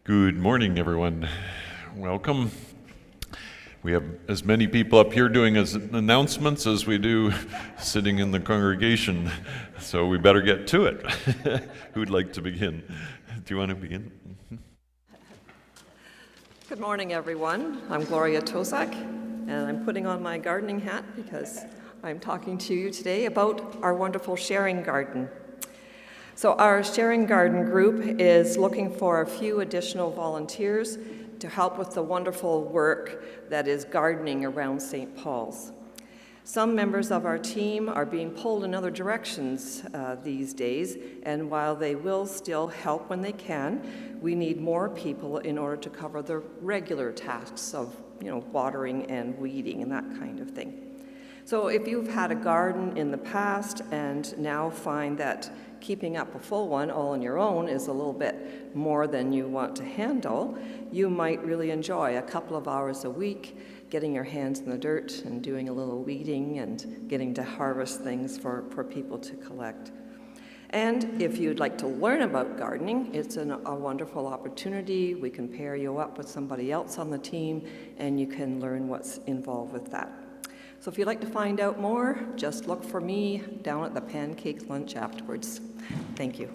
Good morning, everyone. Welcome. We have as many people up here doing as announcements as we do sitting in the congregation, so we better get to it. Who'd like to begin? Do you want to begin? Good morning, everyone. I'm Gloria Tosak, and I'm putting on my gardening hat because I'm talking to you today about our wonderful sharing garden. So our sharing garden group is looking for a few additional volunteers to help with the wonderful work that is gardening around St. Paul's. Some members of our team are being pulled in other directions these days, and while they will still help when they can, we need more people in order to cover the regular tasks of, watering and weeding and that kind of thing. So if you've had a garden in the past and now find that keeping up a full one all on your own is a little bit more than you want to handle, you might really enjoy a couple of hours a week getting your hands in the dirt and doing a little weeding and getting to harvest things for people to collect. And if you'd like to learn about gardening, it's a wonderful opportunity. We can pair you up with somebody else on the team and you can learn what's involved with that. So if you'd like to find out more, just look for me down at the pancake lunch afterwards. Thank you.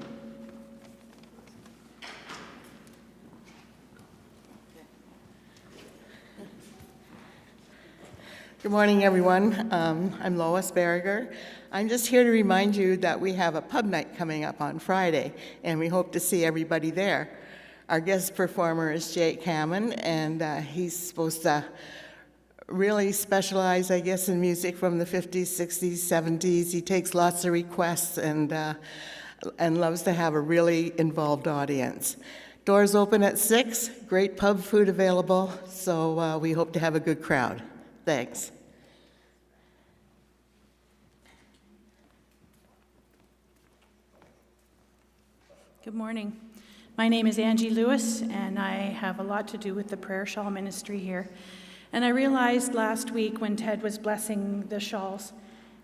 Good morning, everyone. I'm Lois Berger. I'm just here to remind you that we have a pub night coming up on Friday, and we hope to see everybody there. Our guest performer is Jake Hammond, and he's supposed to really specialize, I guess, in music from the 50s, 60s, 70s. He takes lots of requests and loves to have a really involved audience. Doors open at 6, great pub food available, so we hope to have a good crowd. Thanks. Good morning. My name is Angie Lewis, and I have a lot to do with the prayer shawl ministry here. And I realized last week when Ted was blessing the shawls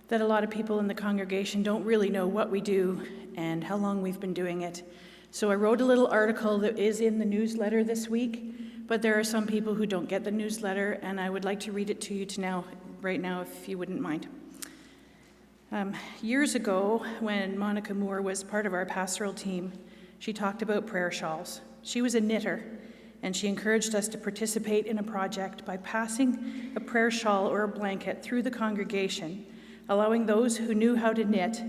that a lot of people in the congregation don't really know what we do and how long we've been doing it. So I wrote a little article that is in the newsletter this week, but there are some people who don't get the newsletter, and I would like to read it to you right now, if you wouldn't mind. Years ago, when Monica Moore was part of our pastoral team, she talked about prayer shawls. She was a knitter, and she encouraged us to participate in a project by passing a prayer shawl or a blanket through the congregation, allowing those who knew how to knit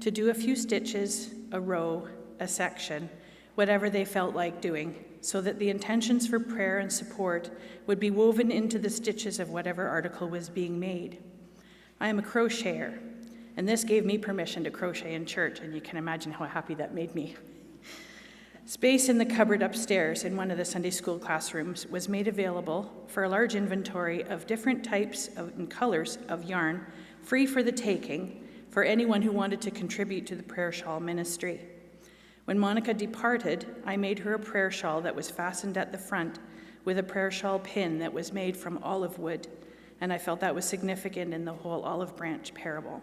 to do a few stitches, a row, a section, whatever they felt like doing, so that the intentions for prayer and support would be woven into the stitches of whatever article was being made. I am a crocheter, and this gave me permission to crochet in church, and you can imagine how happy that made me. Space in the cupboard upstairs in one of the Sunday school classrooms was made available for a large inventory of different types and colors of yarn, free for the taking, for anyone who wanted to contribute to the prayer shawl ministry. When Monica departed, I made her a prayer shawl that was fastened at the front with a prayer shawl pin that was made from olive wood, and I felt that was significant in the whole olive branch parable.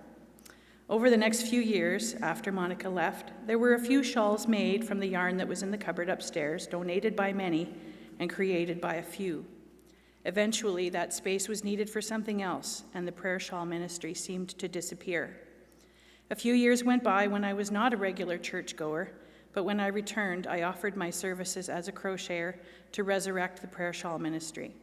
Over the next few years, after Monica left, there were a few shawls made from the yarn that was in the cupboard upstairs, donated by many and created by a few. Eventually, that space was needed for something else, and the prayer shawl ministry seemed to disappear. A few years went by when I was not a regular churchgoer, but when I returned, I offered my services as a crocheter to resurrect the prayer shawl ministry.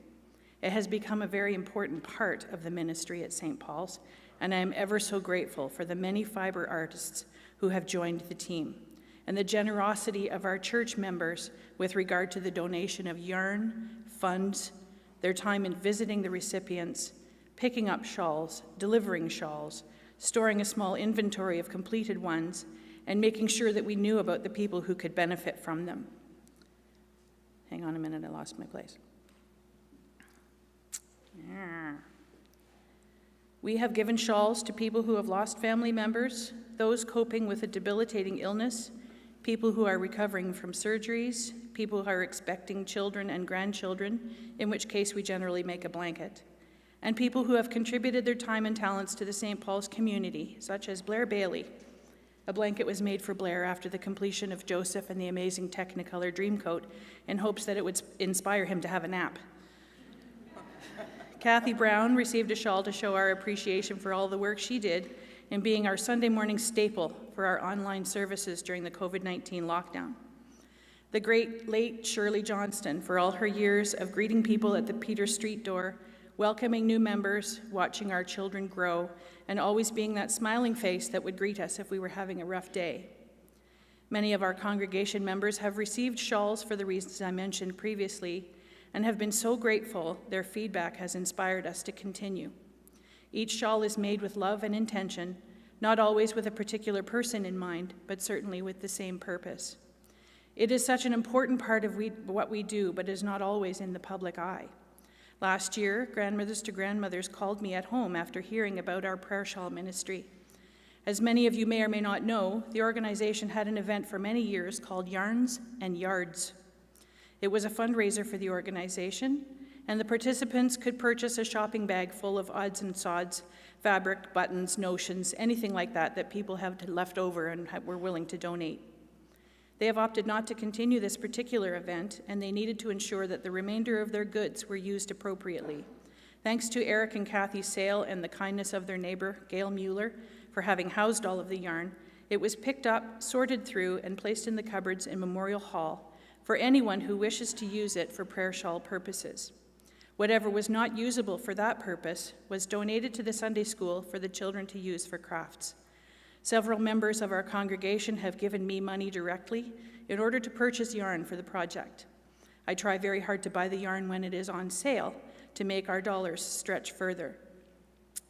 It has become a very important part of the ministry at St. Paul's, and I am ever so grateful for the many fiber artists who have joined the team, and the generosity of our church members with regard to the donation of yarn, funds, their time in visiting the recipients, picking up shawls, delivering shawls, storing a small inventory of completed ones, and making sure that we knew about the people who could benefit from them. Hang on a minute, I lost my place. We have given shawls to people who have lost family members, those coping with a debilitating illness, people who are recovering from surgeries, people who are expecting children and grandchildren, in which case we generally make a blanket, and people who have contributed their time and talents to the St. Paul's community, such as Blair Bailey, A blanket was made for Blair after the completion of Joseph and the Amazing Technicolor Dreamcoat in hopes that it would inspire him to have a nap. Kathy Brown received a shawl to show our appreciation for all the work she did in being our Sunday morning staple for our online services during the COVID-19 lockdown. The great late Shirley Johnston for all her years of greeting people at the Peter Street door, welcoming new members, watching our children grow, and always being that smiling face that would greet us if we were having a rough day. Many of our congregation members have received shawls for the reasons I mentioned previously and have been so grateful their feedback has inspired us to continue. Each shawl is made with love and intention, not always with a particular person in mind, but certainly with the same purpose. It is such an important part of what we do, but is not always in the public eye. Last year, Grandmothers to Grandmothers called me at home after hearing about our prayer shawl ministry. As many of you may or may not know, the organization had an event for many years called Yarns and Yards. It was a fundraiser for the organization, and the participants could purchase a shopping bag full of odds and sods, fabric, buttons, notions, anything like that people have left over and were willing to donate. They have opted not to continue this particular event, and they needed to ensure that the remainder of their goods were used appropriately. Thanks to Eric and Kathy Sale and the kindness of their neighbor, Gail Mueller, for having housed all of the yarn, it was picked up, sorted through, and placed in the cupboards in Memorial Hall for anyone who wishes to use it for prayer shawl purposes. Whatever was not usable for that purpose was donated to the Sunday school for the children to use for crafts. Several members of our congregation have given me money directly in order to purchase yarn for the project. I try very hard to buy the yarn when it is on sale to make our dollars stretch further.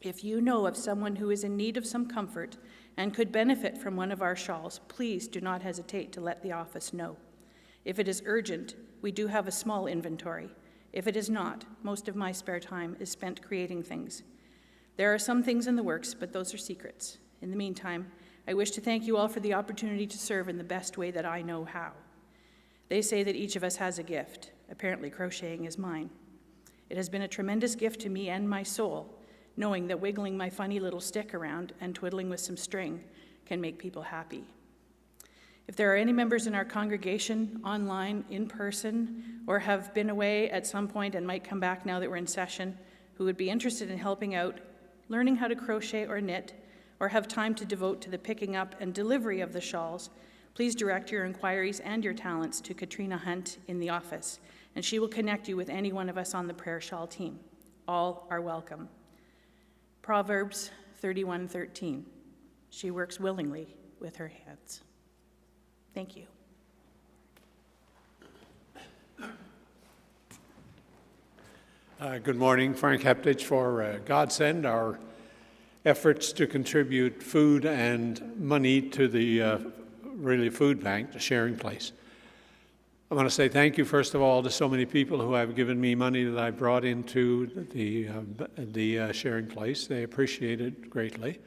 If you know of someone who is in need of some comfort and could benefit from one of our shawls, please do not hesitate to let the office know. If it is urgent, we do have a small inventory. If it is not, most of my spare time is spent creating things. There are some things in the works, but those are secrets. In the meantime, I wish to thank you all for the opportunity to serve in the best way that I know how. They say that each of us has a gift. Apparently, crocheting is mine. It has been a tremendous gift to me and my soul, knowing that wiggling my funny little stick around and twiddling with some string can make people happy. If there are any members in our congregation, online, in person, or have been away at some point and might come back now that we're in session, who would be interested in helping out, learning how to crochet or knit, or have time to devote to the picking up and delivery of the shawls, please direct your inquiries and your talents to Katrina Hunt in the office, and she will connect you with any one of us on the prayer shawl team. All are welcome. Proverbs 31:13. She works willingly with her hands. Thank you. Good morning. Frank Heptich for Godsend, our efforts to contribute food and money to the Orillia Food Bank, the sharing place. I want to say thank you, first of all, to so many people who have given me money that I brought into the sharing place. They appreciate it greatly.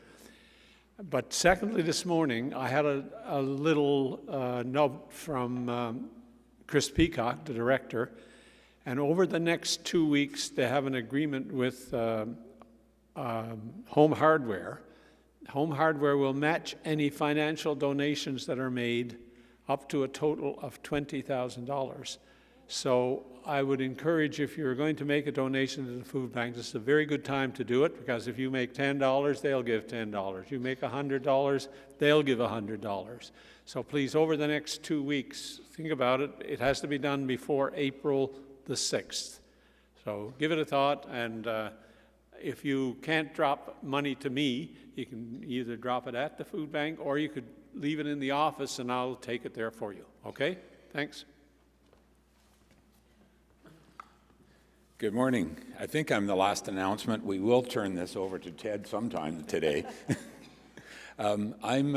But secondly, this morning, I had a little note from Chris Peacock, the director, and over the next 2 weeks, they have an agreement with Home Hardware. Home Hardware will match any financial donations that are made up to a total of $20,000. So I would encourage, if you're going to make a donation to the food bank, this is a very good time to do it, because if you make $10, they'll give $10. You make $100, they'll give $100. So please, over the next 2 weeks, think about it. It has to be done before April the 6th. So give it a thought, and if you can't drop money to me, you can either drop it at the food bank or you could leave it in the office and I'll take it there for you. Okay? Thanks. Good morning. I think I'm the last announcement. We will turn this over to Ted sometime today. I'm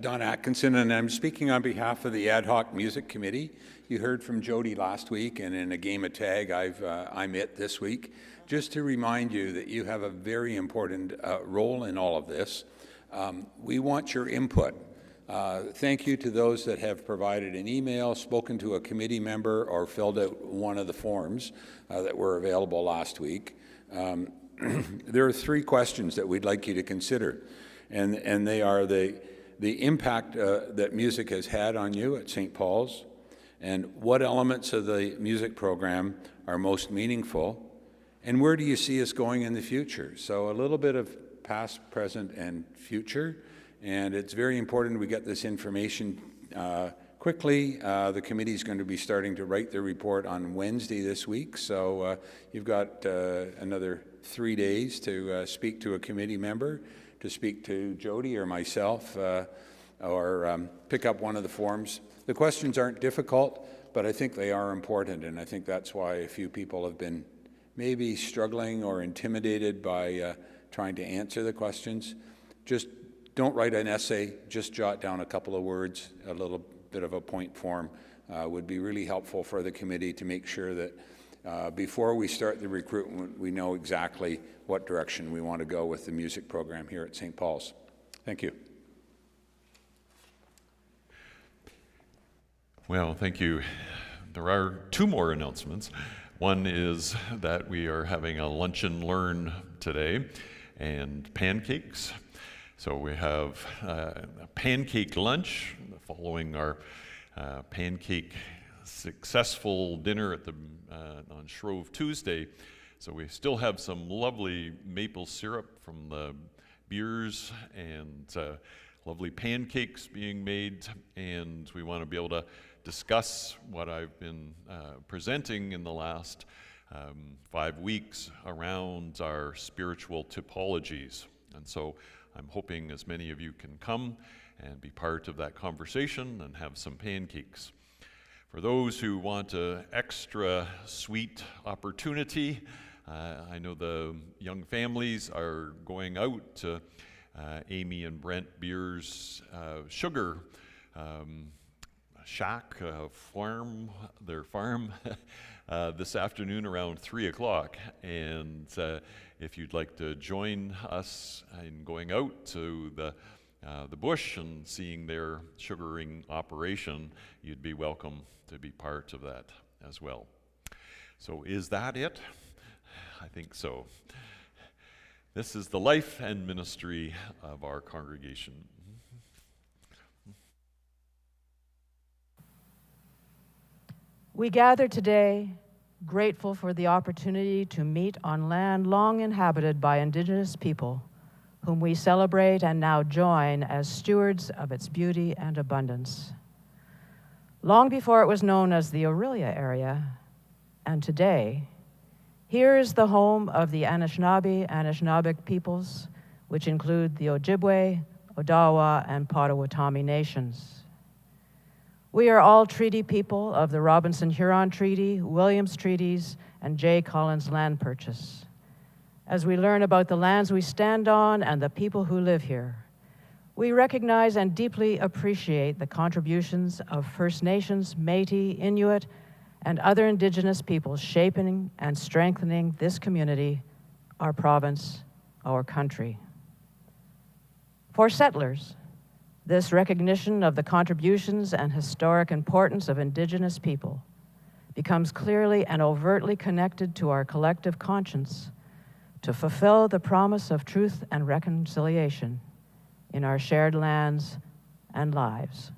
Don Atkinson, and I'm speaking on behalf of the Ad Hoc Music Committee. You heard from Jody last week, and in a game of tag, I'm it this week. Just to remind you that you have a very important role in all of this. We want your input. Thank you to those that have provided an email, spoken to a committee member, or filled out one of the forms that were available last week. There are 3 questions that we'd like you to consider, and they are the impact that music has had on you at St. Paul's, and what elements of the music program are most meaningful, and where do you see us going in the future? So a little bit of past, present, and future, and it's very important we get this information quickly. The committee is going to be starting to write their report on Wednesday this week, so you've got another 3 days to speak to a committee member, to speak to Jody or myself, or pick up one of the forms. The questions aren't difficult, but I think they are important, and I think that's why a few people have been maybe struggling or intimidated by trying to answer the questions. Just don't write an essay, just jot down a couple of words. A little bit of a point form would be really helpful for the committee to make sure that before we start the recruitment, we know exactly what direction we want to go with the music program here at St. Paul's. Thank you. Well, thank you. There are two more announcements. One is that we are having a lunch and learn today, and pancakes. So we have a pancake lunch following our pancake successful dinner at on Shrove Tuesday. So we still have some lovely maple syrup from the beers and lovely pancakes being made, and we want to be able to discuss what I've been presenting in the last 5 weeks around our spiritual typologies. And so I'm hoping as many of you can come and be part of that conversation and have some pancakes. For those who want an extra sweet opportunity, I know the young families are going out to Amy and Brent Beer's sugar shack, their farm, this afternoon around 3 o'clock. And if you'd like to join us in going out to the bush and seeing their sugaring operation, you'd be welcome to be part of that as well. So is that it? I think so. This is the life and ministry of our congregation. We gather today grateful for the opportunity to meet on land long inhabited by Indigenous people, whom we celebrate and now join as stewards of its beauty and abundance. Long before it was known as the Orillia area, and today, here is the home of the Anishinaabeg peoples, which include the Ojibwe, Odawa, and Potawatomi nations. We are all treaty people of the Robinson-Huron Treaty, Williams Treaties, and J. Collins Land Purchase. As we learn about the lands we stand on and the people who live here, we recognize and deeply appreciate the contributions of First Nations, Métis, Inuit, and other Indigenous peoples shaping and strengthening this community, our province, our country. For settlers, this recognition of the contributions and historic importance of Indigenous people becomes clearly and overtly connected to our collective conscience to fulfill the promise of truth and reconciliation in our shared lands and lives.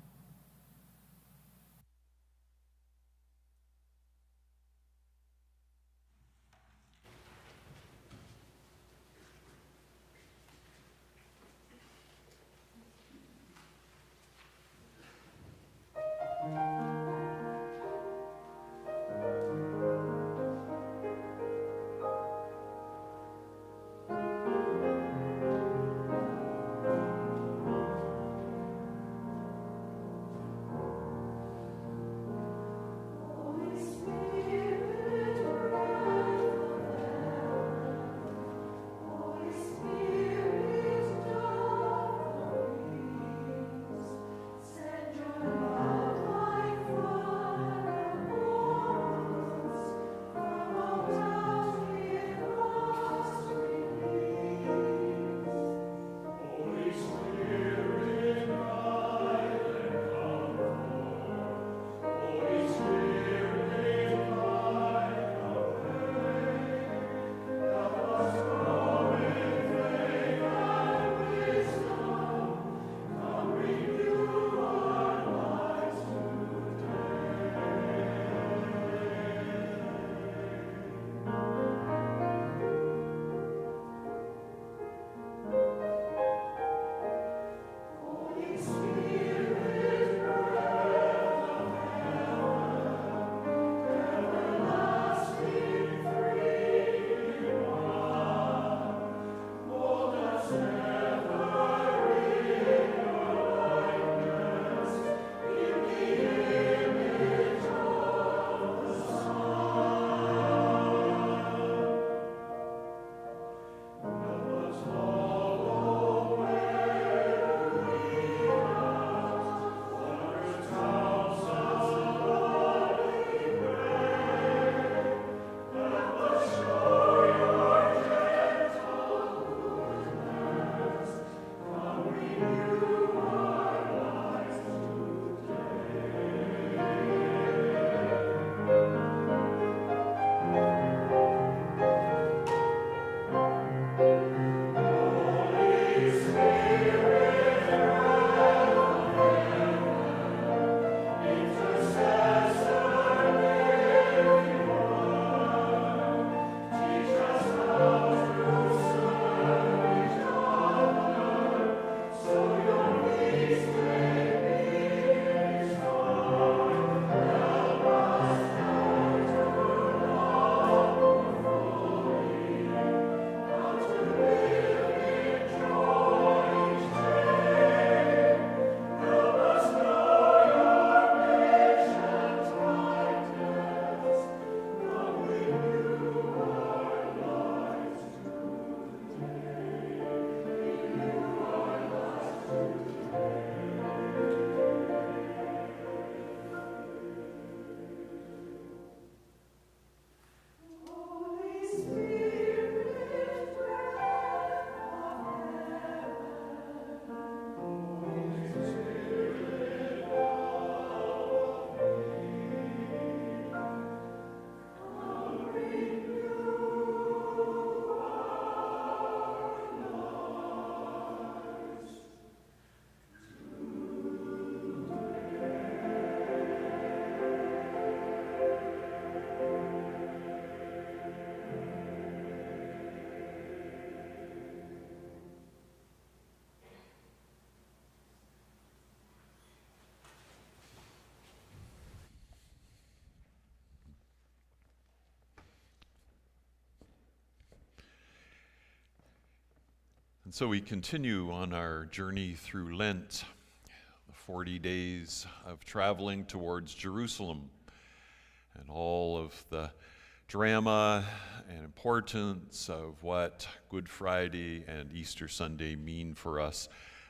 And so we continue on our journey through Lent, the 40 days of traveling towards Jerusalem, and all of the drama and importance of what Good Friday and Easter Sunday mean for us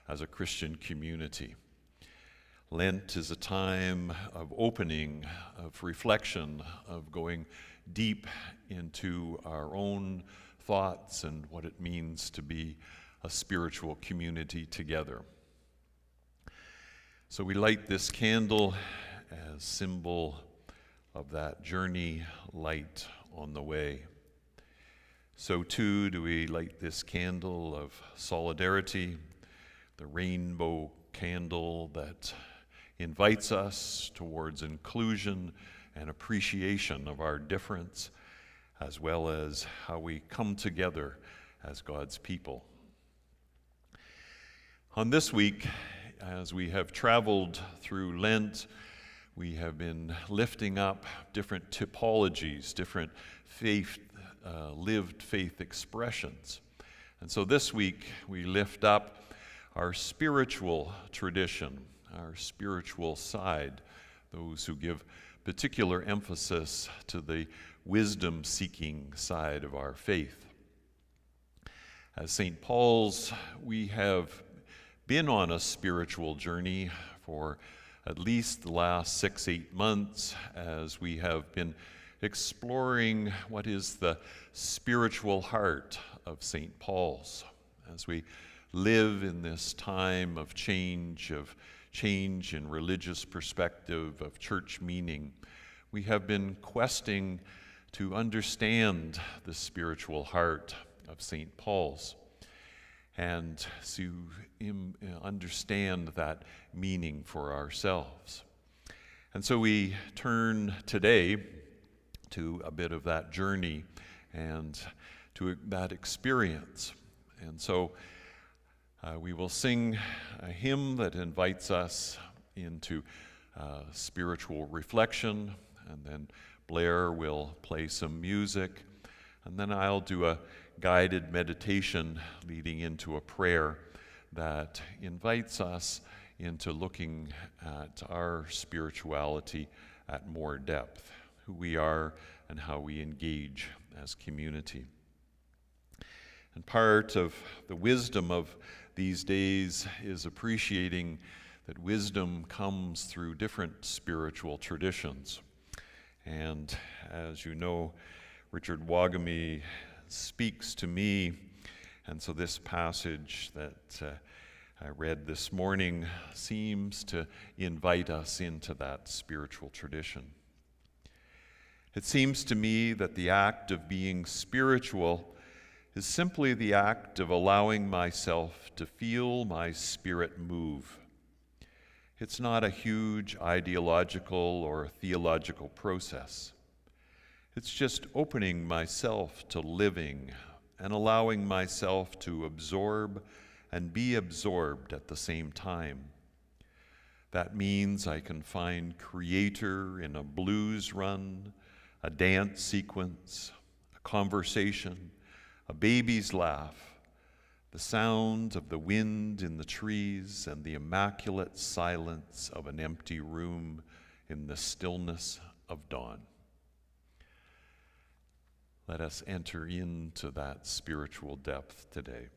as a Christian community. Lent is a time of opening, of reflection, of going deep into our own thoughts and what it means to be a spiritual community together. So we light this candle as symbol of that journey, light on the way. So too do we light this candle of solidarity, the rainbow candle that invites us towards inclusion and appreciation of our difference, as well as how we come together as God's people. On this week, as we have traveled through Lent, we have been lifting up different typologies, different lived faith expressions. And so this week, we lift up our spiritual tradition, our spiritual side, those who give particular emphasis to the wisdom-seeking side of our faith. As St. Paul's, we have been on a spiritual journey for at least the last 6-8 months as we have been exploring what is the spiritual heart of St. Paul's. As we live in this time of change in religious perspective, of church meaning, we have been questing to understand the spiritual heart of St. Paul's and to understand that meaning for ourselves. And so we turn today to a bit of that journey and to that experience. And so we will sing a hymn that invites us into spiritual reflection, and then Blair will play some music, and then I'll do a guided meditation leading into a prayer that invites us into looking at our spirituality at more depth, who we are and how we engage as community. And part of the wisdom of these days is appreciating that wisdom comes through different spiritual traditions. And as you know, Richard Wagamy speaks to me, and so this passage that I read this morning seems to invite us into that spiritual tradition. It seems to me that the act of being spiritual is simply the act of allowing myself to feel my spirit move. It's not a huge ideological or theological process. It's just opening myself to living and allowing myself to absorb and be absorbed at the same time. That means I can find Creator in a blues run, a dance sequence, a conversation, a baby's laugh, the sound of the wind in the trees, and the immaculate silence of an empty room in the stillness of dawn. Let us enter into that spiritual depth today.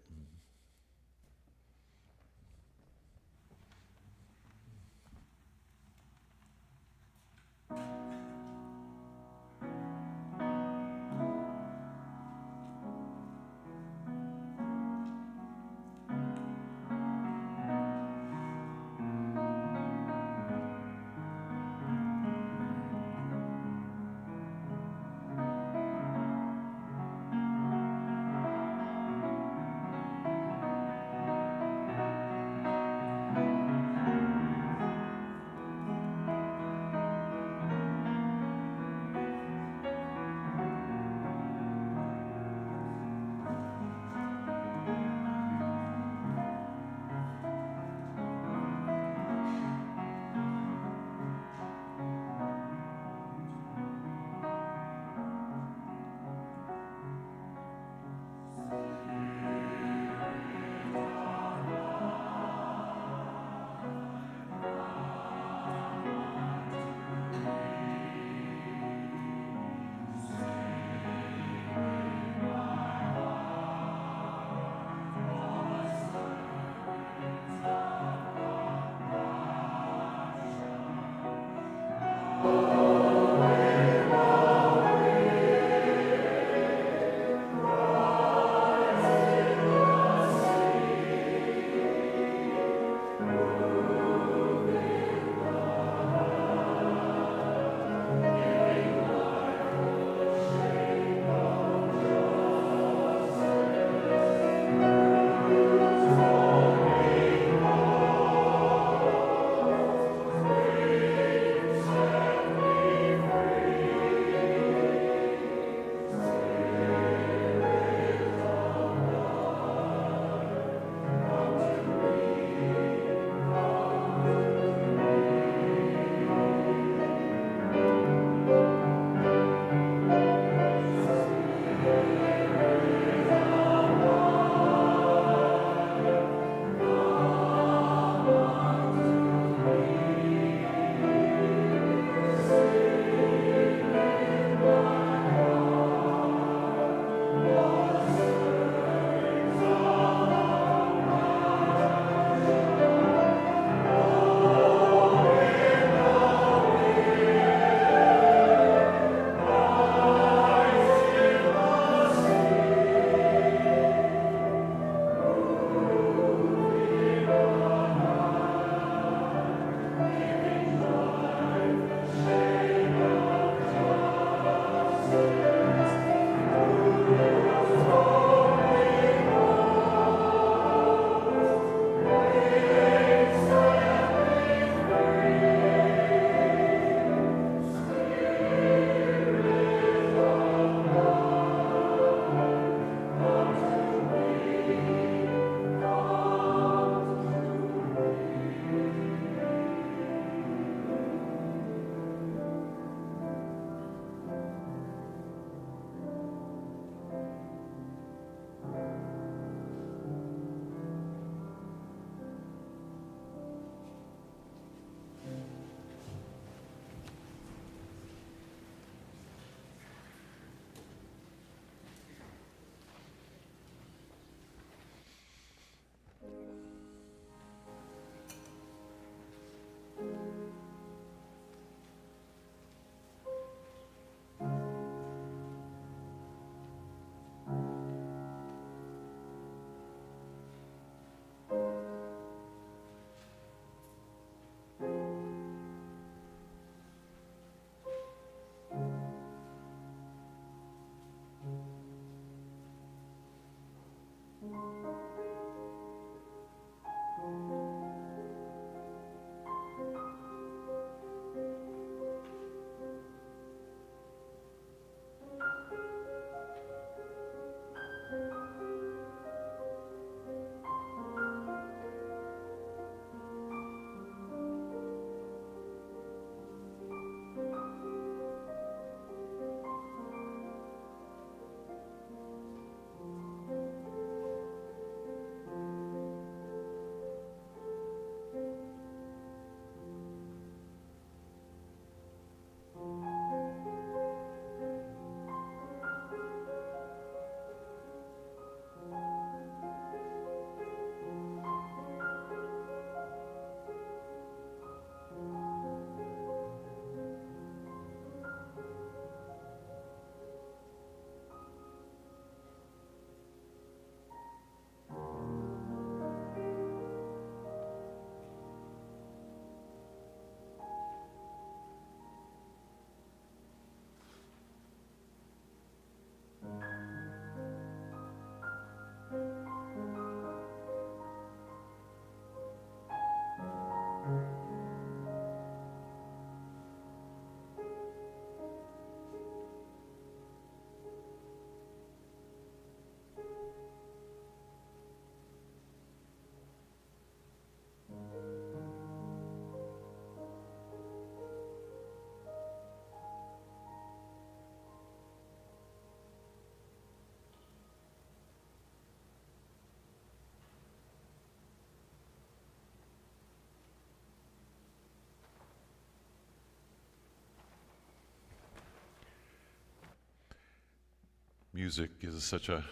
Music is such a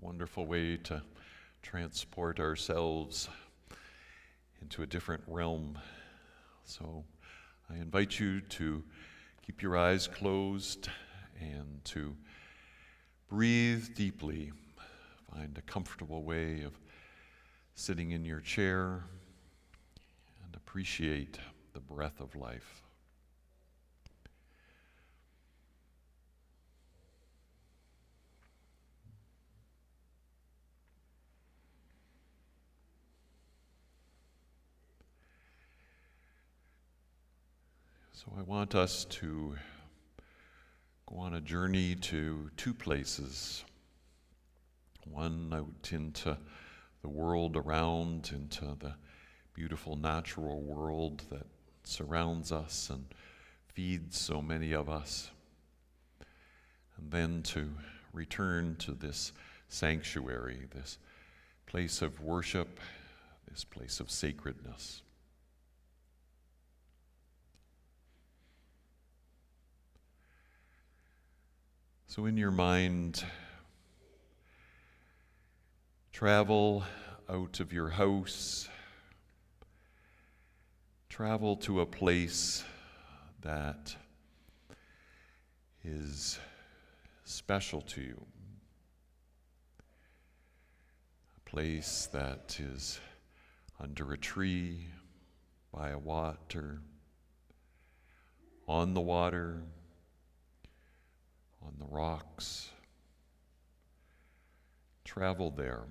wonderful way to transport ourselves into a different realm. So I invite you to keep your eyes closed and to breathe deeply. Find a comfortable way of sitting in your chair and appreciate the breath of life. So I want us to go on a journey to two places. One out into the world around, into the beautiful natural world that surrounds us and feeds so many of us. And then to return to this sanctuary, this place of worship, this place of sacredness. So in your mind, travel out of your house, travel to a place that is special to you, a place that is under a tree, by a water, on the water, on the rocks. Travel there.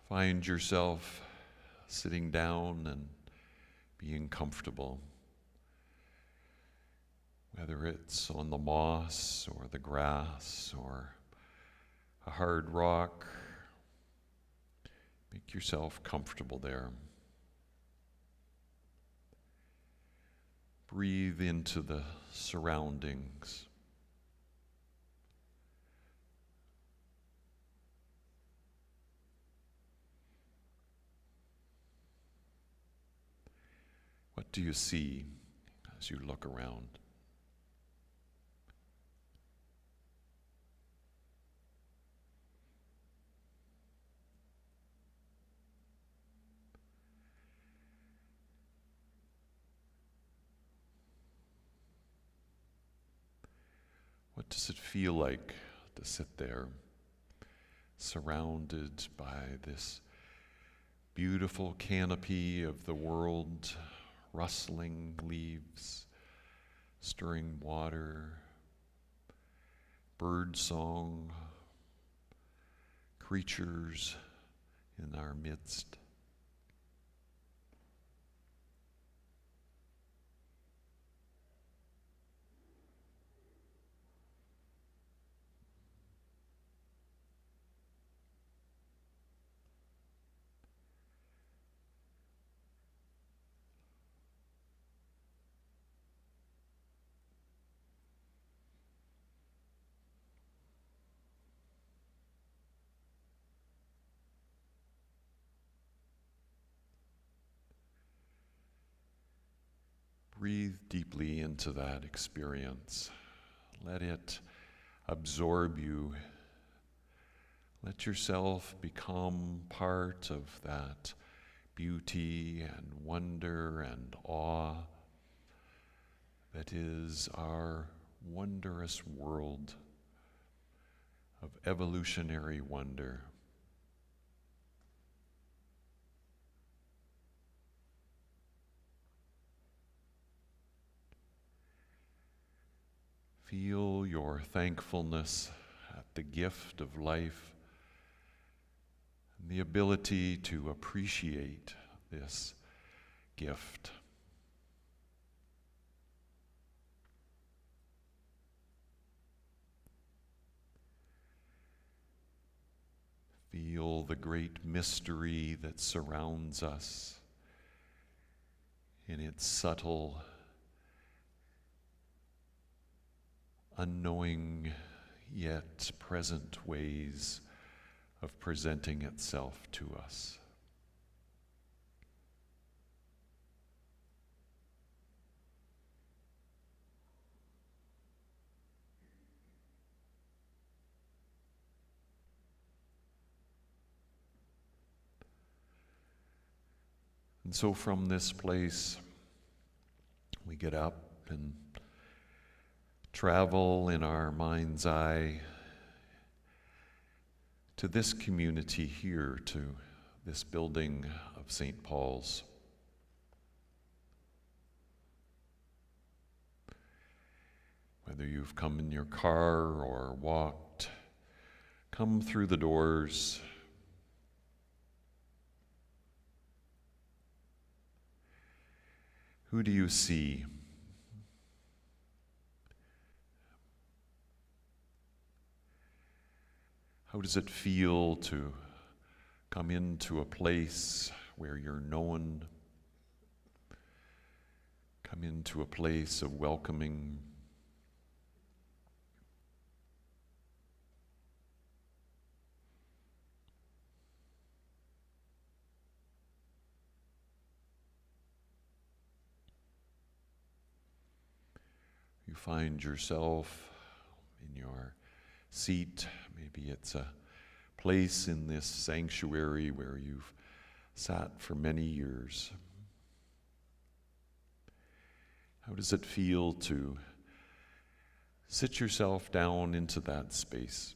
Find yourself sitting down and being comfortable, whether it's on the moss or the grass or a hard rock. Make yourself comfortable there. Breathe into the surroundings. What do you see as you look around? What does it feel like to sit there, surrounded by this beautiful canopy of the world, rustling leaves, stirring water, bird song, creatures in our midst. Breathe deeply into that experience. Let it absorb you. Let yourself become part of that beauty and wonder and awe that is our wondrous world of evolutionary wonder. Feel your thankfulness at the gift of life and the ability to appreciate this gift. Feel the great mystery that surrounds us in its subtle, unknowing yet present ways of presenting itself to us. And so from this place, we get up and travel in our mind's eye to this community here, to this building of St. Paul's. Whether you've come in your car or walked, come through the doors. Who do you see? How does it feel to come into a place where you're known? Come into a place of welcoming. You find yourself in your seat. Maybe it's a place in this sanctuary where you've sat for many years. How does it feel to sit yourself down into that space?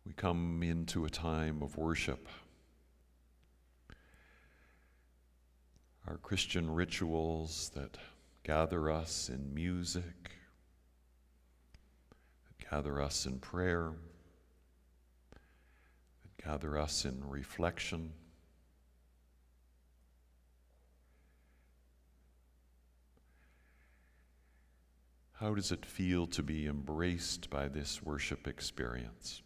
We come into a time of worship. Our Christian rituals that gather us in music, that gather us in prayer, that gather us in reflection. How does it feel to be embraced by this worship experience?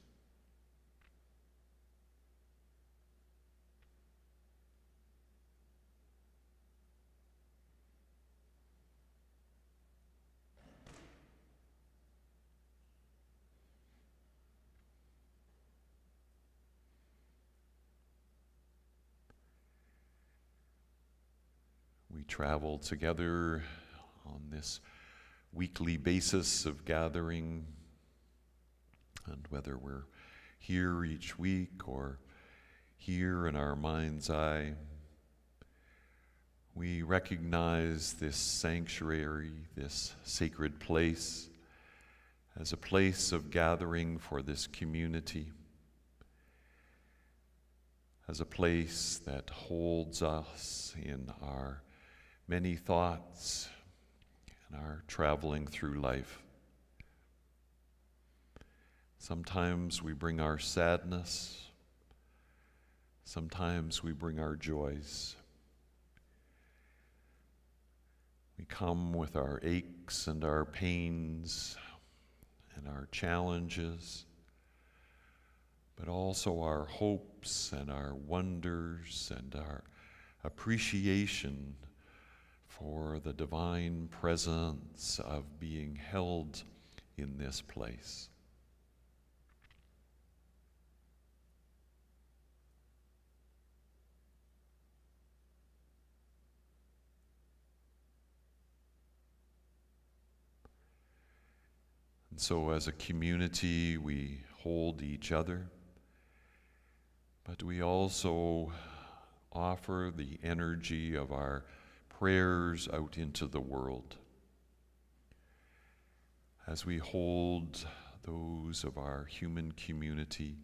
We travel together on this weekly basis of gathering, and whether we're here each week or here in our mind's eye, we recognize this sanctuary, this sacred place, as a place of gathering for this community, as a place that holds us in our many thoughts and our traveling through life. Sometimes we bring our sadness, sometimes we bring our joys. We come with our aches and our pains and our challenges, but also our hopes and our wonders and our appreciation for the divine presence of being held in this place. And so as a community, we hold each other, but we also offer the energy of our prayers out into the world. As we hold those of our human community,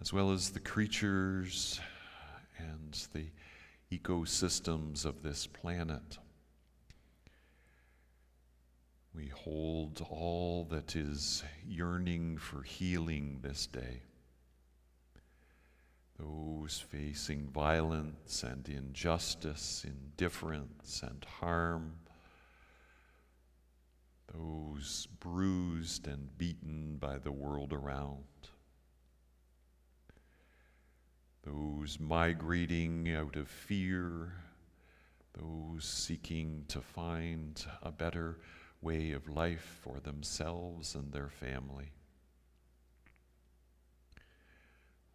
as well as the creatures and the ecosystems of this planet, we hold all that is yearning for healing this day. Those facing violence and injustice, indifference and harm, those bruised and beaten by the world around, those migrating out of fear, those seeking to find a better way of life for themselves and their family.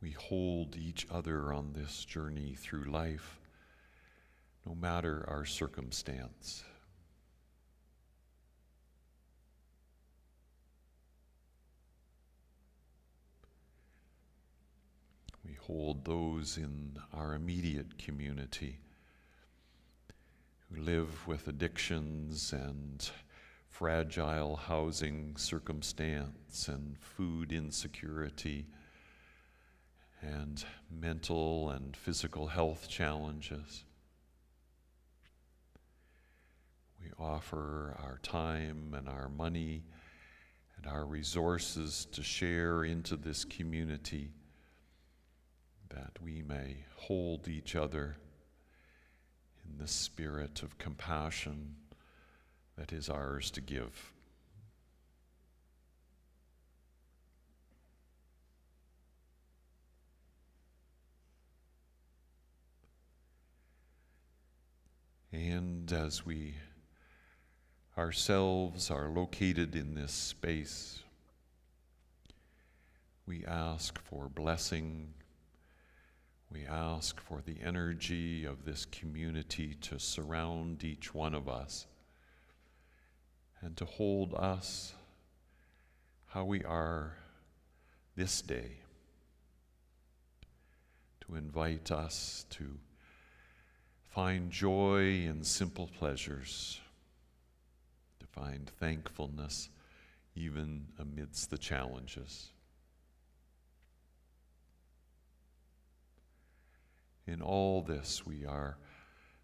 We hold each other on this journey through life, no matter our circumstance. We hold those in our immediate community who live with addictions and fragile housing circumstance and food insecurity and mental and physical health challenges. We offer our time and our money and our resources to share into this community, that we may hold each other in the spirit of compassion that is ours to give. And as we ourselves are located in this space, we ask for blessing. We ask for the energy of this community to surround each one of us and to hold us how we are this day, to invite us to find joy in simple pleasures, to find thankfulness even amidst the challenges. In all this, we are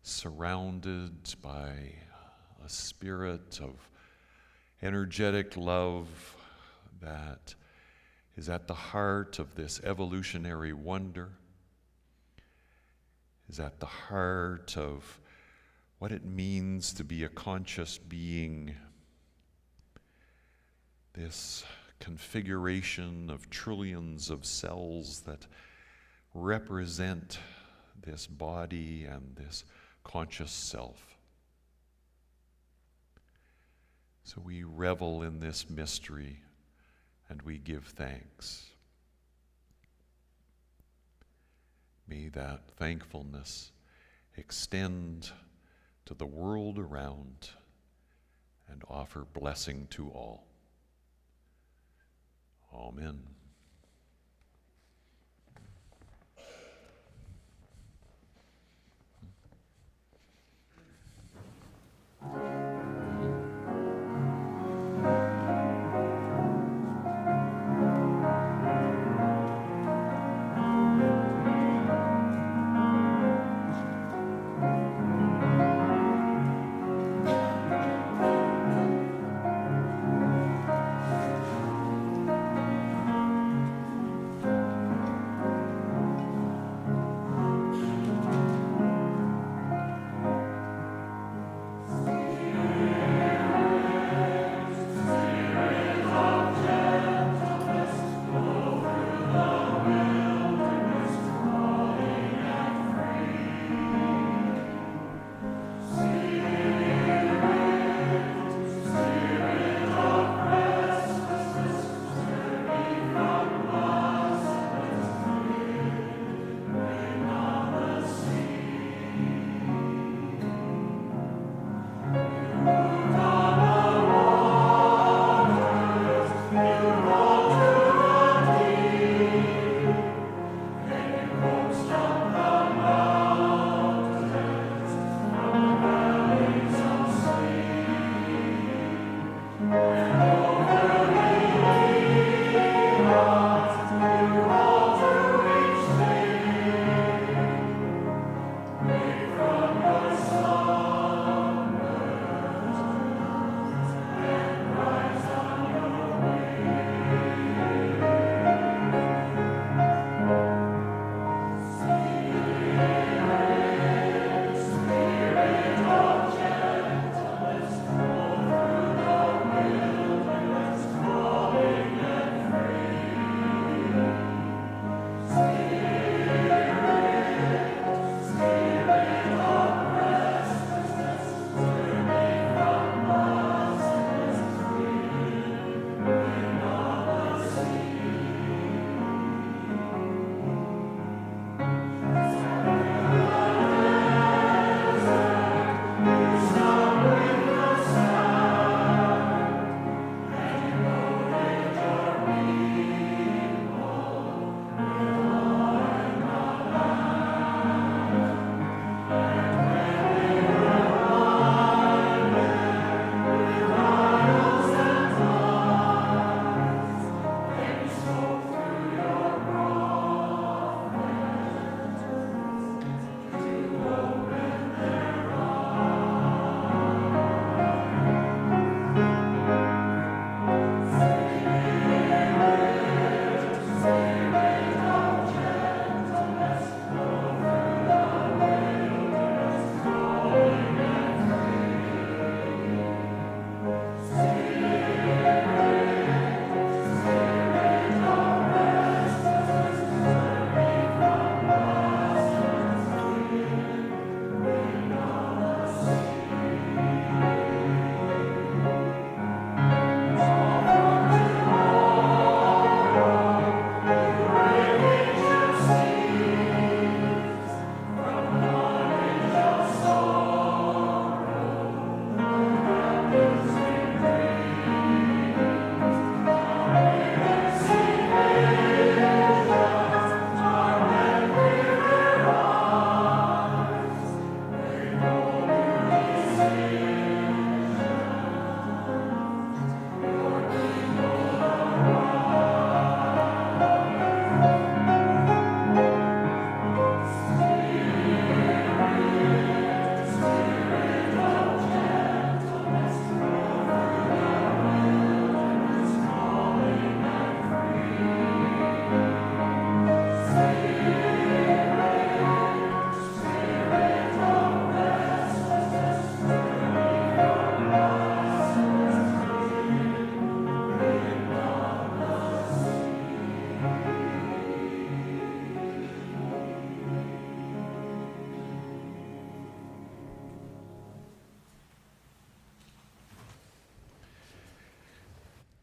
surrounded by a spirit of energetic love that is at the heart of this evolutionary wonder, is at the heart of what it means to be a conscious being, this configuration of trillions of cells that represent this body and this conscious self. So we revel in this mystery and we give thanks. May that thankfulness extend to the world around and offer blessing to all. Amen.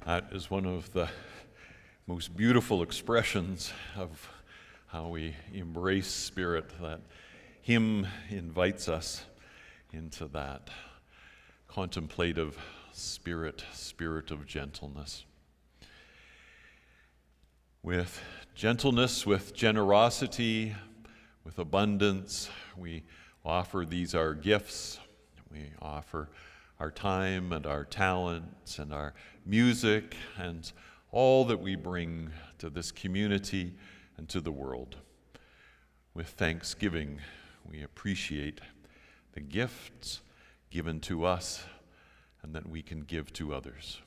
That is one of the most beautiful expressions of how we embrace Spirit, that hymn invites us into that contemplative spirit of gentleness. With gentleness, with generosity, with abundance, we offer these our gifts. We offer our time and our talents and our music and all that we bring to this community and to the world. With thanksgiving, we appreciate the gifts given to us and that we can give to others.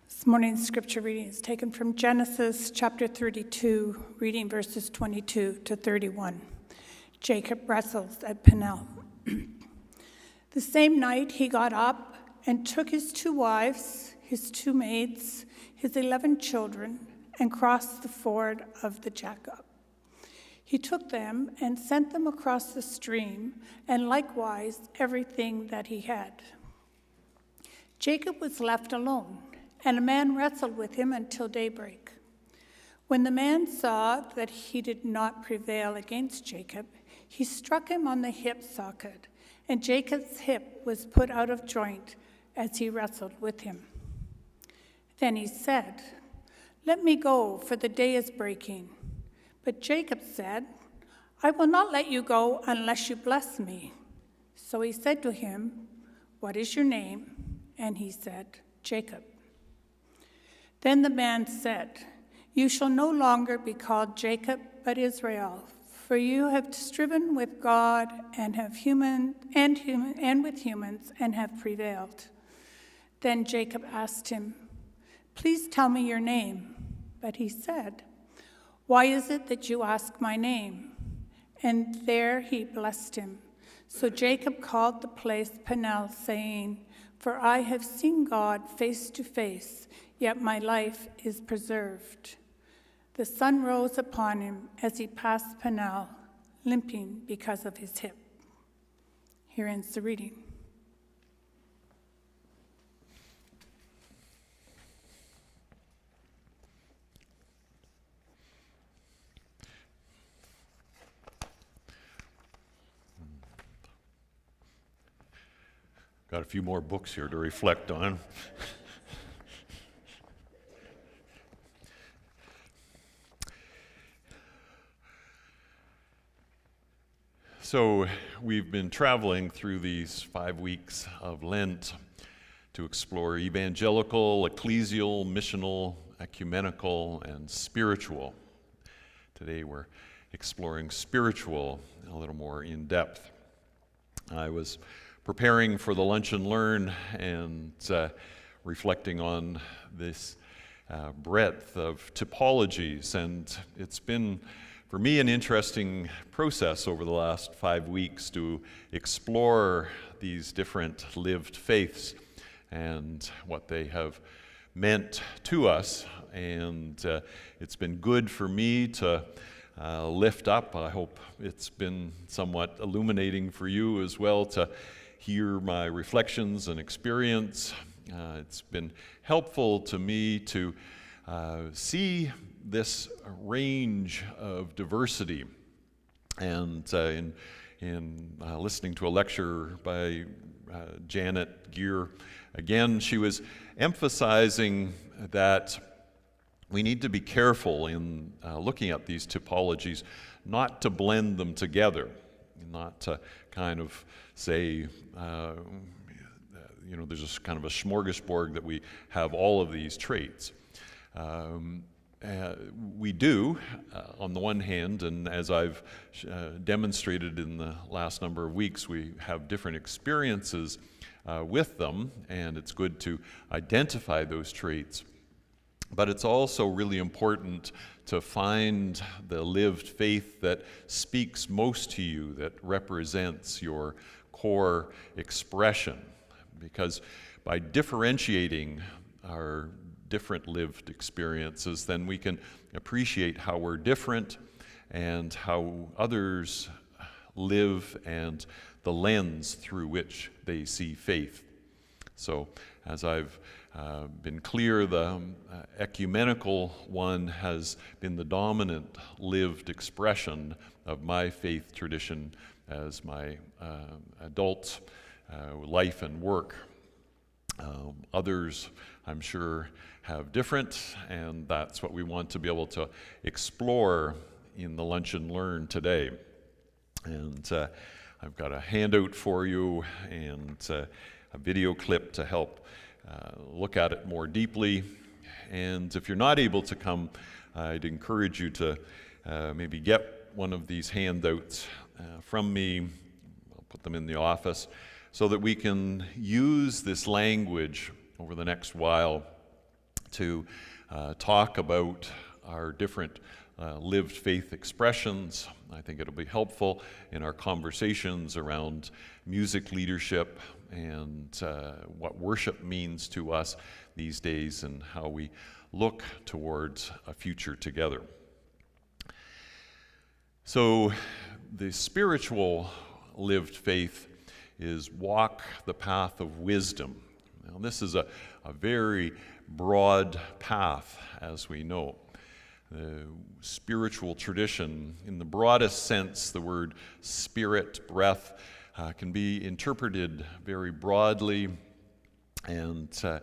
This morning's scripture reading is taken from Genesis chapter 32, reading verses 22 to 31. Jacob wrestles at Peniel. The same night he got up and took his 2 wives, his 2 maids, his 11 children, and crossed the ford of the Jacob. He took them and sent them across the stream, and likewise everything that he had. Jacob was left alone, and a man wrestled with him until daybreak. When the man saw that he did not prevail against Jacob, he struck him on the hip socket, and Jacob's hip was put out of joint as he wrestled with him. Then he said, "Let me go, for the day is breaking." But Jacob said, "I will not let you go unless you bless me." So he said to him, "What is your name?" And he said, "Jacob." Then the man said, "You shall no longer be called Jacob, but Israel, for you have striven with God and with humans and have prevailed." Then Jacob asked him, "Please tell me your name." But he said, "Why is it that you ask my name?" And there he blessed him. So Jacob called the place Peniel, saying, "For I have seen God face to face, yet my life is preserved." The sun rose upon him as he passed Peniel, limping because of his hip. Here ends the reading. Got a few more books here to reflect on. So we've been traveling through these 5 weeks of Lent to explore evangelical, ecclesial, missional, ecumenical, and spiritual. Today we're exploring spiritual a little more in depth. I was preparing for the Lunch and Learn and reflecting on this breadth of typologies, and it's been for me an interesting process over the last 5 weeks to explore these different lived faiths and what they have meant to us, and it's been good for me to lift up. I hope it's been somewhat illuminating for you as well to hear my reflections and experience. It's been helpful to me to see this range of diversity. And in listening to a lecture by Janet Gear, again, she was emphasizing that we need to be careful in looking at these typologies, not to blend them together, not to kind of say, there's just kind of a smorgasbord that we have all of these traits. We do, on the one hand, and as I've demonstrated in the last number of weeks, we have different experiences with them, and it's good to identify those traits. But it's also really important to find the lived faith that speaks most to you, that represents your core expression. Because by differentiating our different lived experiences, then we can appreciate how we're different and how others live and the lens through which they see faith. So, as I've been clear, the ecumenical one has been the dominant lived expression of my faith tradition as my adult life and work. Others, I'm sure, have different, and that's what we want to be able to explore in the Lunch and Learn today. And I've got a handout for you and a video clip to help look at it more deeply. And if you're not able to come, I'd encourage you to maybe get one of these handouts from me. I'll put them in the office so that we can use this language over the next while to talk about our different lived faith expressions. I think it'll be helpful in our conversations around music leadership and what worship means to us these days and how we look towards a future together. So the spiritual lived faith is walk the path of wisdom. Now, this is a very broad path, as we know. The spiritual tradition, in the broadest sense, the word spirit, breath, can be interpreted very broadly. And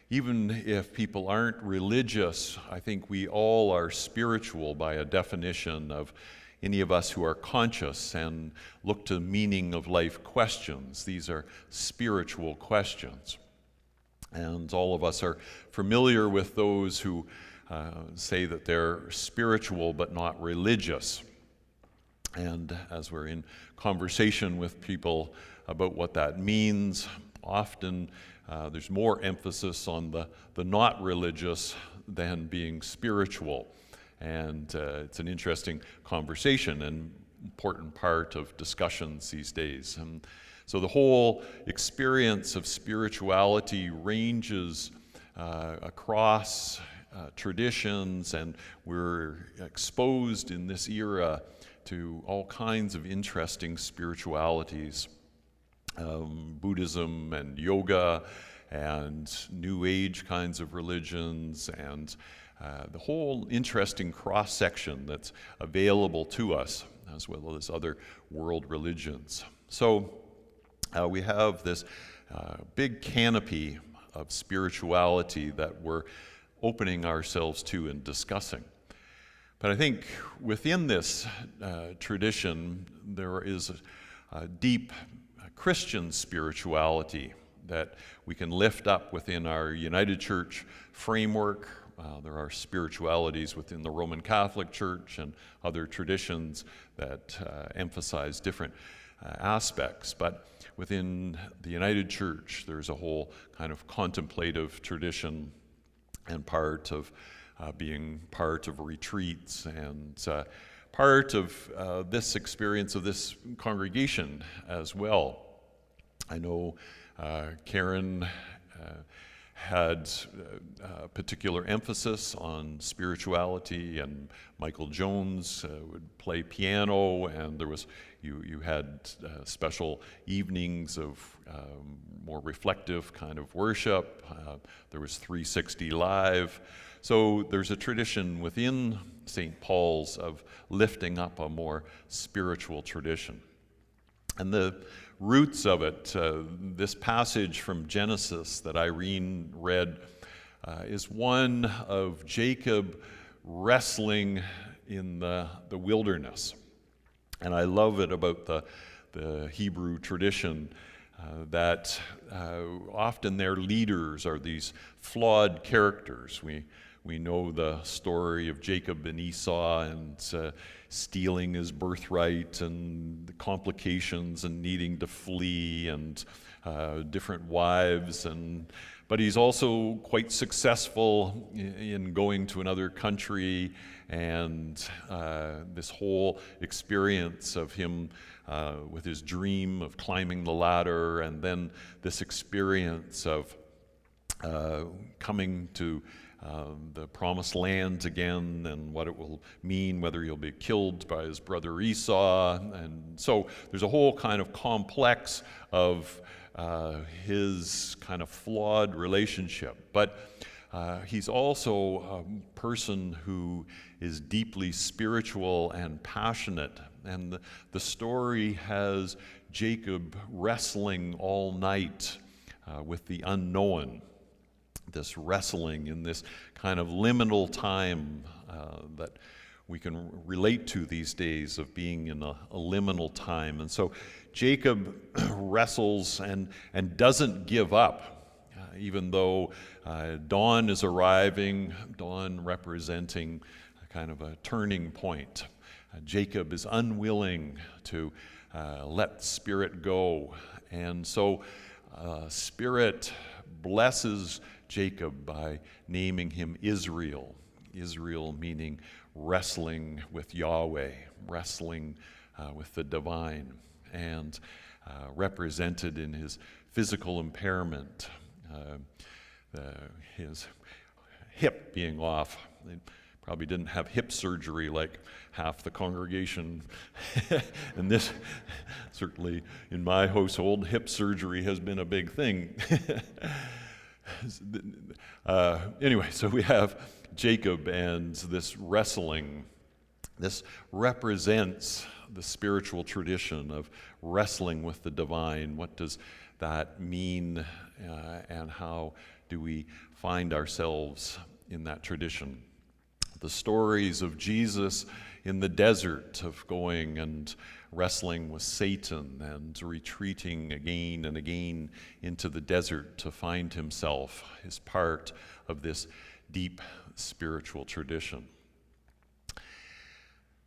even if people aren't religious, I think we all are spiritual by a definition of any of us who are conscious and look to meaning of life questions. These are spiritual questions. And all of us are familiar with those who say that they're spiritual but not religious. And as we're in conversation with people about what that means, often there's more emphasis on the not religious than being spiritual. And it's an interesting conversation and important part of discussions these days. And so the whole experience of spirituality ranges across traditions, and we're exposed in this era to all kinds of interesting spiritualities. Buddhism and yoga and New Age kinds of religions, and the whole interesting cross-section that's available to us, as well as other world religions. So we have this big canopy of spirituality that we're opening ourselves to and discussing. But I think within this tradition, there is a deep Christian spirituality that we can lift up within our United Church framework. There are spiritualities within the Roman Catholic Church and other traditions that emphasize different aspects. But within the United Church, there's a whole kind of contemplative tradition and part of being part of retreats and part of this experience of this congregation as well. I know Karen had a particular emphasis on spirituality, and Michael Jones would play piano, and there was you had special evenings of more reflective kind of worship. There was 360 Live. So there's a tradition within St. Paul's of lifting up a more spiritual tradition. And the roots of it, this passage from Genesis that Irene read, is one of Jacob wrestling in the wilderness. And I love it about the Hebrew tradition that often their leaders are these flawed characters. We know the story of Jacob and Esau and stealing his birthright and the complications and needing to flee and different wives. But he's also quite successful in going to another country, and this whole experience of him with his dream of climbing the ladder, and then this experience of coming to the promised land again, and what it will mean, whether he'll be killed by his brother Esau. And so there's a whole kind of complex of his kind of flawed relationship. But he's also a person who is deeply spiritual and passionate. And the story has Jacob wrestling all night with the unknown. This wrestling in this kind of liminal time that we can relate to these days, of being in a liminal time. And so Jacob wrestles and doesn't give up, even though dawn is arriving, dawn representing a kind of a turning point. Jacob is unwilling to let Spirit go. And so Spirit blesses Jacob by naming him Israel. Israel meaning wrestling with Yahweh, wrestling with the divine, and represented in his physical impairment, his hip being off. They probably didn't have hip surgery like half the congregation. And this, certainly in my household, hip surgery has been a big thing. Anyway, so we have Jacob and this wrestling. This represents the spiritual tradition of wrestling with the divine. What does that mean, and how do we find ourselves in that tradition? The stories of Jesus in the desert, of going and wrestling with Satan and retreating again and again into the desert to find himself, is part of this deep spiritual tradition.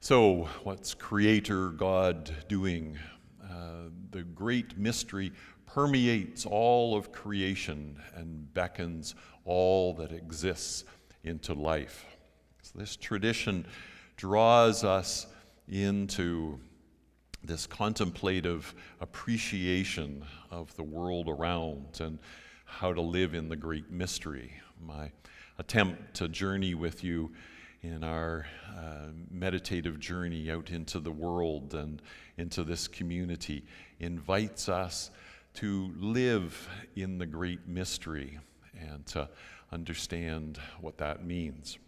So, what's Creator God doing? The great mystery permeates all of creation and beckons all that exists into life. So this tradition draws us into this contemplative appreciation of the world around and how to live in the great mystery. My attempt to journey with you in our meditative journey out into the world and into this community invites us to live in the great mystery and to understand what that means.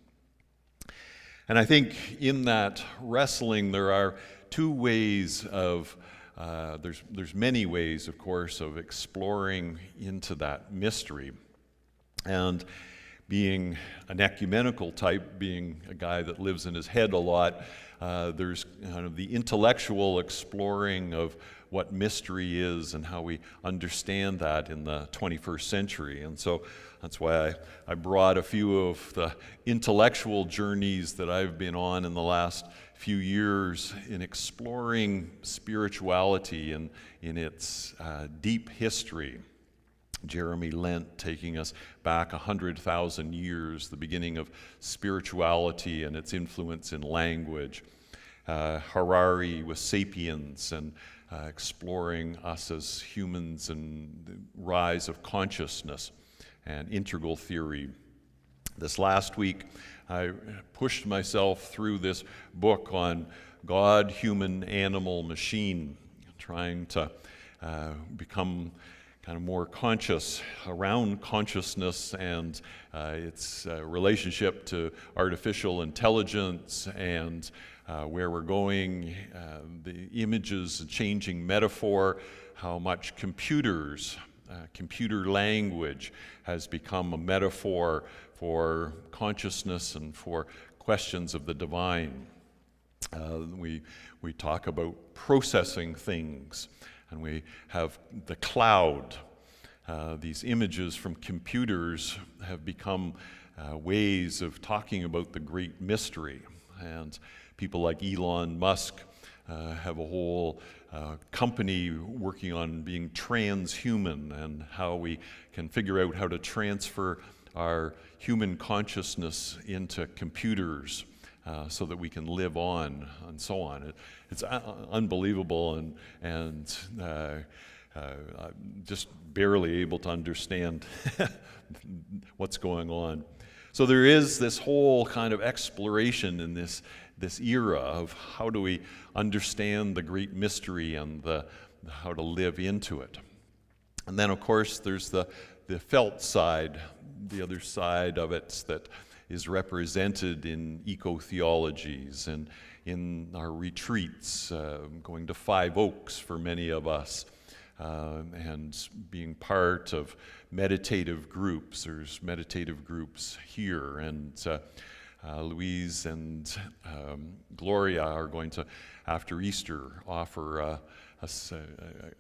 And I think in that wrestling there are two ways of, there's many ways, of course, of exploring into that mystery. And being an ecumenical type, being a guy that lives in his head a lot, there's kind of the intellectual exploring of what mystery is and how we understand that in the 21st century. And so that's why I brought a few of the intellectual journeys that I've been on in the last few years in exploring spirituality in its deep history. Jeremy Lent taking us back 100,000 years, the beginning of spirituality and its influence in language. Harari with Sapiens and exploring us as humans and the rise of consciousness and integral theory. This last week, I pushed myself through this book on God, human, animal, machine, trying to become kind of more conscious around consciousness and its relationship to artificial intelligence and where we're going, the images, the changing metaphor, how much computers, computer language has become a metaphor for consciousness and for questions of the divine. We talk about processing things, and we have the cloud. These images from computers have become ways of talking about the great mystery. And people like Elon Musk have a whole company working on being transhuman and how we can figure out how to transfer our human consciousness into computers so that we can live on and so on. It's unbelievable, and I'm just barely able to understand what's going on. So there is this whole kind of exploration in this era of how do we understand the great mystery and how to live into it. And then, of course, there's the felt side, the other side of it that is represented in eco-theologies and in our retreats, going to Five Oaks for many of us, and being part of meditative groups. There's meditative groups here, and Louise and Gloria are going to, after Easter, offer a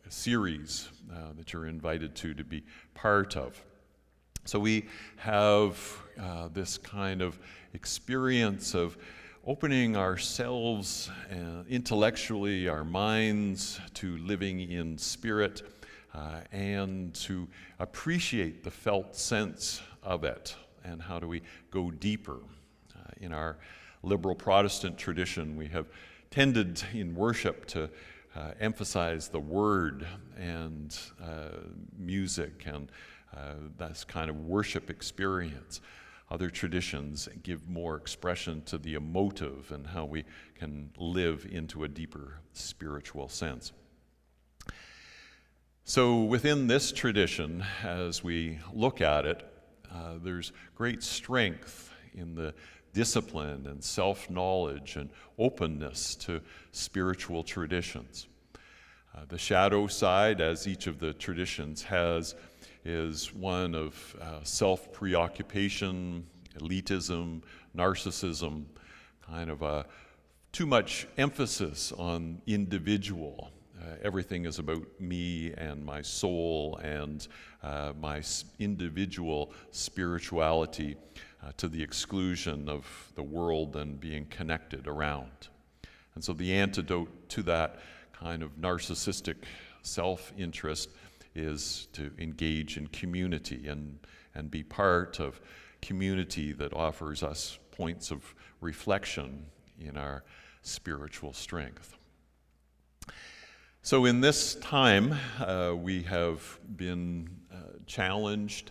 series that you're invited to be part of. So we have this kind of experience of opening ourselves intellectually, our minds, to living in spirit, and to appreciate the felt sense of it. And how do we go deeper? In our liberal Protestant tradition, we have tended in worship to emphasize the word and music and this kind of worship experience. Other traditions give more expression to the emotive and how we can live into a deeper spiritual sense. So within this tradition, as we look at it, there's great strength in the discipline and self-knowledge and openness to spiritual traditions. The shadow side, as each of the traditions has, is one of self-preoccupation, elitism, narcissism, kind of too much emphasis on individual. Everything is about me and my soul and my individual spirituality to the exclusion of the world and being connected around. And so the antidote to that kind of narcissistic self-interest is to engage in community and be part of community that offers us points of reflection in our spiritual strength. So in this time, we have been challenged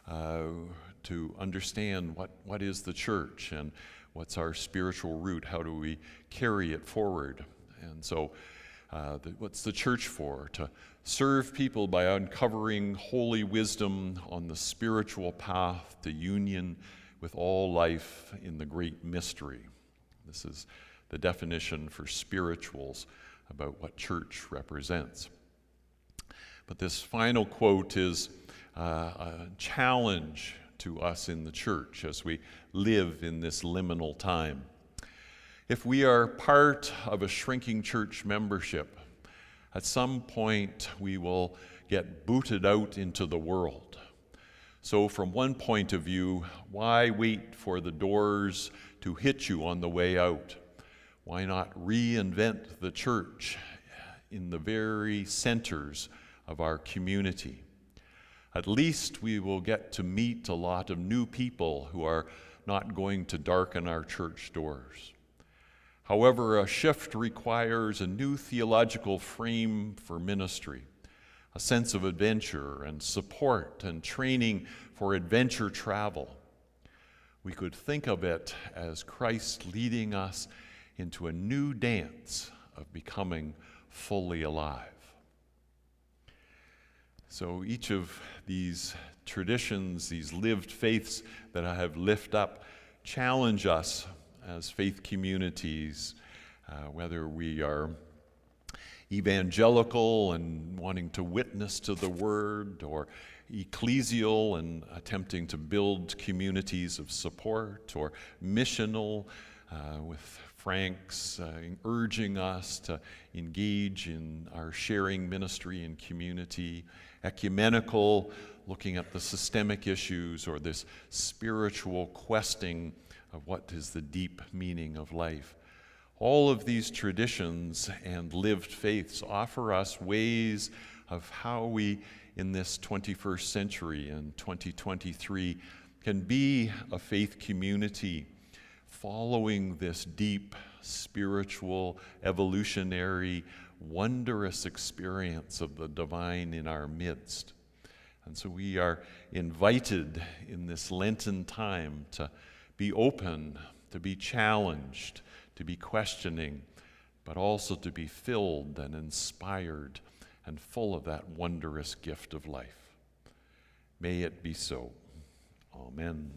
to understand what is the church and what's our spiritual root, how do we carry it forward. And so what's the church for? To serve people by uncovering holy wisdom on the spiritual path to union with all life in the great mystery. This is the definition for spirituals about what church represents. But this final quote is a challenge to us in the church as we live in this liminal time. If we are part of a shrinking church membership, at some point we will get booted out into the world. So from one point of view, why wait for the doors to hit you on the way out? Why not reinvent the church in the very centers of our community? At least we will get to meet a lot of new people who are not going to darken our church doors. However, a shift requires a new theological frame for ministry, a sense of adventure and support and training for adventure travel. We could think of it as Christ leading us into a new dance of becoming fully alive. So each of these traditions, these lived faiths that I have lifted up, challenge us as faith communities, whether we are evangelical and wanting to witness to the word, or ecclesial and attempting to build communities of support, or missional with Frank's urging us to engage in our sharing ministry and community, ecumenical, looking at the systemic issues, or this spiritual questing of what is the deep meaning of life. All of these traditions and lived faiths offer us ways of how we, in this 21st century and 2023, can be a faith community following this deep spiritual, evolutionary, wondrous experience of the divine in our midst. And so we are invited in this Lenten time to be open, to be challenged, to be questioning, but also to be filled and inspired and full of that wondrous gift of life. May it be so. Amen.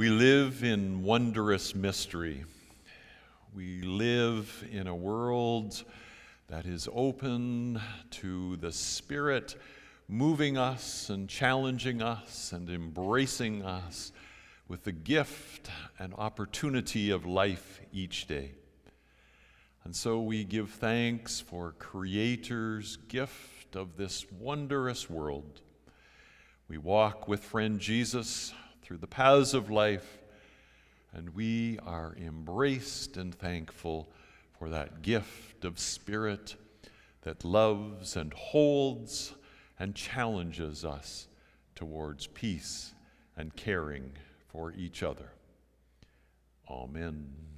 We live in wondrous mystery. We live in a world that is open to the Spirit moving us and challenging us and embracing us with the gift and opportunity of life each day. And so we give thanks for Creator's gift of this wondrous world. We walk with friend Jesus through the paths of life, and we are embraced and thankful for that gift of Spirit that loves and holds and challenges us towards peace and caring for each other. Amen.